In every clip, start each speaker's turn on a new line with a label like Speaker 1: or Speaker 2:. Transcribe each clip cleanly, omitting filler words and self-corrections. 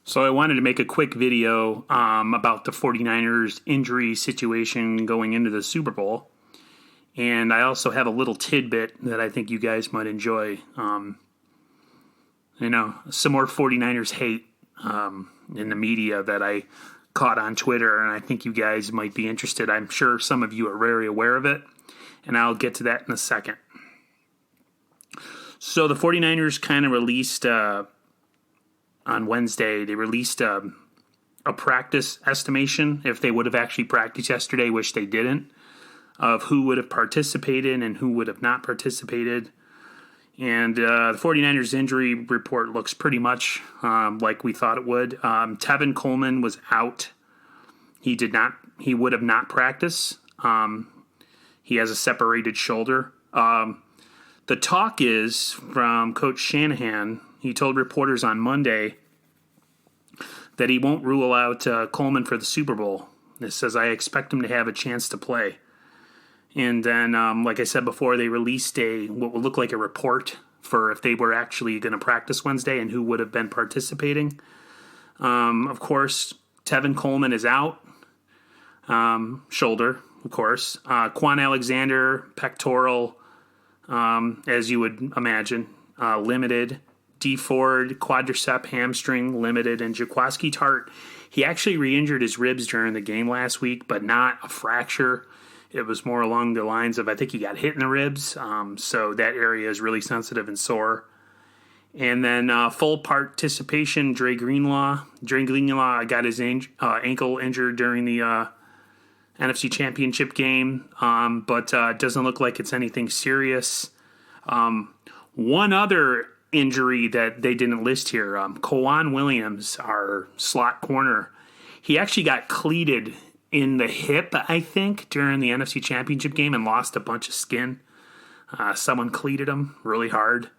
Speaker 1: So I wanted to make a quick video about the 49ers injury situation going into the Super Bowl. And I also have a little tidbit that I think you guys might enjoy. Some more 49ers hate in the media that I caught on Twitter, and I think you guys might be interested. I'm sure some of you are very aware of it, and I'll get to that in a second. So the 49ers kind of released, on Wednesday, they released a practice estimation, if they would have actually practiced yesterday, which they didn't, of who would have participated and who would have not participated. And the 49ers injury report looks pretty much like we thought it would. Tevin Coleman was out. He would have not practiced. He has a separated shoulder. The talk is from Coach Shanahan. He told reporters on Monday that he won't rule out Coleman for the Super Bowl. It says, I expect him to have a chance to play. And then, like I said before, they released what would look like a report for if they were actually going to practice Wednesday and who would have been participating. Of course, Tevin Coleman is out. Shoulder, of course. Quan Alexander, pectoral, as you would imagine, limited. D Ford, quadricep, hamstring, limited. And Jaquiski Tartt, he actually re-injured his ribs during the game last week, but not a fracture. It was more along the lines of, I think he got hit in the ribs, so that area is really sensitive and sore. And then full participation, Dre Greenlaw. Dre Greenlaw got his ankle injured during the NFC Championship game, but it doesn't look like it's anything serious. One other injury that they didn't list here, K'Waun Williams, our slot corner, he actually got cleated in the hip, I think, during the NFC Championship game and lost a bunch of skin. Someone cleated him really hard,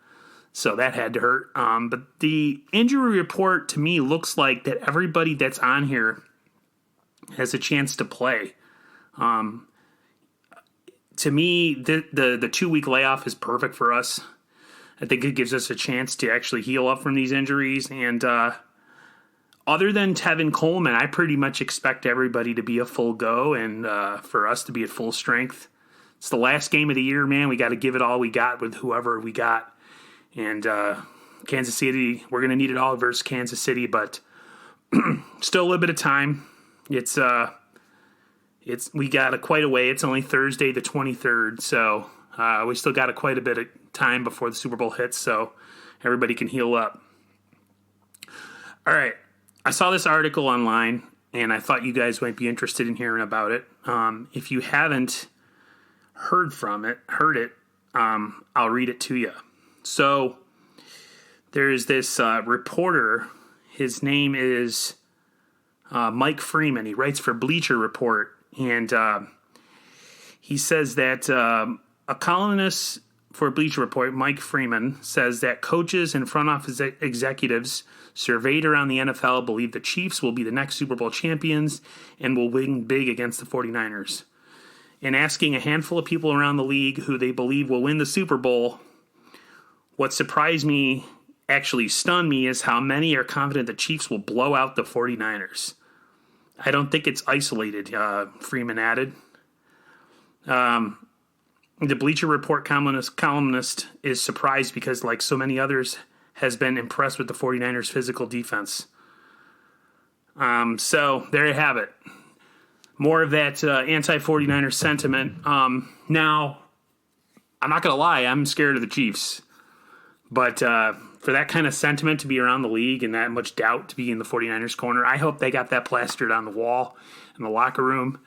Speaker 1: so that had to hurt. But the injury report to me looks like that everybody that's on here has a chance to play. To me, the 2-week layoff is perfect for us. I think it gives us a chance to actually heal up from these injuries. And other than Tevin Coleman, I pretty much expect everybody to be a full go and for us to be at full strength. It's the last game of the year, man. We got to give it all we got with whoever we got. And Kansas City, we're going to need it all versus Kansas City, but still a little bit of time. We got quite a way. It's only Thursday the 23rd, so we still got quite a bit of time before the Super Bowl hits, so everybody can heal up. All right. I saw this article online, and I thought you guys might be interested in hearing about it. If you haven't heard it, I'll read it to you. So there's this reporter. His name is Mike Freeman. He writes for Bleacher Report, and he says that a columnist for Bleacher Report, Mike Freeman, says that coaches and front office executives surveyed around the NFL believe the Chiefs will be the next Super Bowl champions and will win big against the 49ers. In asking a handful of people around the league who they believe will win the Super Bowl, what surprised me, actually stunned me, is how many are confident the Chiefs will blow out the 49ers. I don't think it's isolated, Freeman added. The Bleacher Report columnist is surprised because, like so many others, has been impressed with the 49ers' physical defense. So there you have it. More of that anti-49ers sentiment. Now, I'm not going to lie, I'm scared of the Chiefs. But for that kind of sentiment to be around the league and that much doubt to be in the 49ers corner, I hope they got that plastered on the wall in the locker room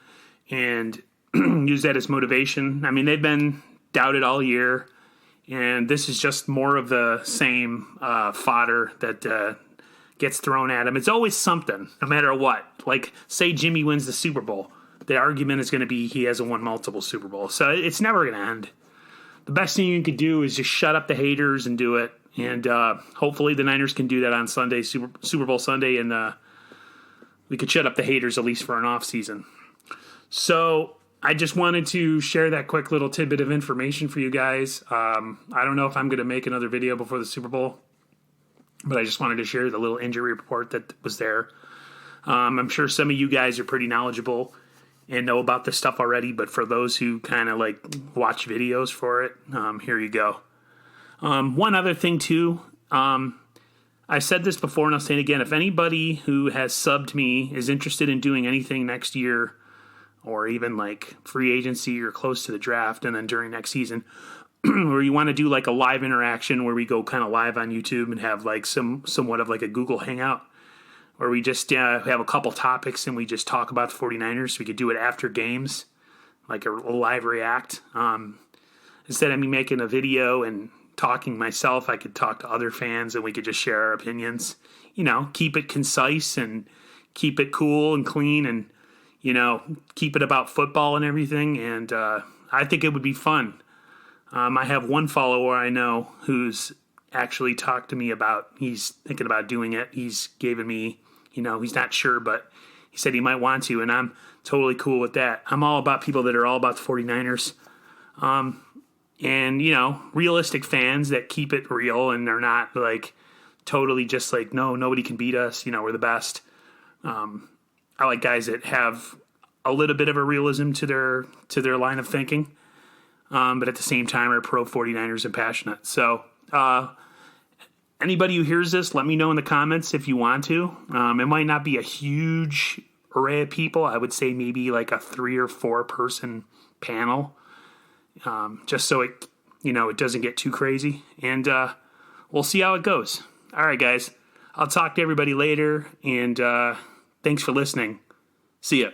Speaker 1: and use that as motivation. I mean, they've been doubted all year, and this is just more of the same fodder that gets thrown at him. It's always something, no matter what. Like, say Jimmy wins the Super Bowl. The argument is going to be he hasn't won multiple Super Bowls. So it's never going to end. The best thing you can do is just shut up the haters and do it. And hopefully the Niners can do that on Sunday, Super Bowl Sunday, and we could shut up the haters at least for an off season. So I just wanted to share that quick little tidbit of information for you guys. I don't know if I'm going to make another video before the Super Bowl. but I just wanted to share the little injury report that was there. I'm sure some of you guys are pretty knowledgeable and know about this stuff already, but for those who kind of like watch videos for it, here you go. One other thing too, I said this before and I'll say it again. If anybody who has subbed me is interested in doing anything next year, or even like free agency or close to the draft and then during next season, where you want to do like a live interaction where we go kind of live on YouTube and have like somewhat of like a Google Hangout, where we just have a couple topics and we just talk about the 49ers. We could do it after games, like a live react. Instead of me making a video and talking myself, I could talk to other fans and we could just share our opinions. You know, keep it concise and keep it cool and clean and, you know, keep it about football and everything. And I think it would be fun. I have one follower I know who's actually talked to me about, he's thinking about doing it. He's given me, you know, he's not sure, but he said he might want to, and I'm totally cool with that. I'm all about people that are all about the 49ers. And, you know, realistic fans that keep it real and they're not like totally just like, no, nobody can beat us. You know, we're the best. I like guys that have a little bit of a realism to their line of thinking. But at the same time are pro 49ers and passionate. So, anybody who hears this, let me know in the comments if you want to. It might not be a huge array of people. I would say maybe like a 3 or 4 person panel. Just so it, you know, it doesn't get too crazy. And, we'll see how it goes. All right, guys. I'll talk to everybody later. And, thanks for listening. See ya.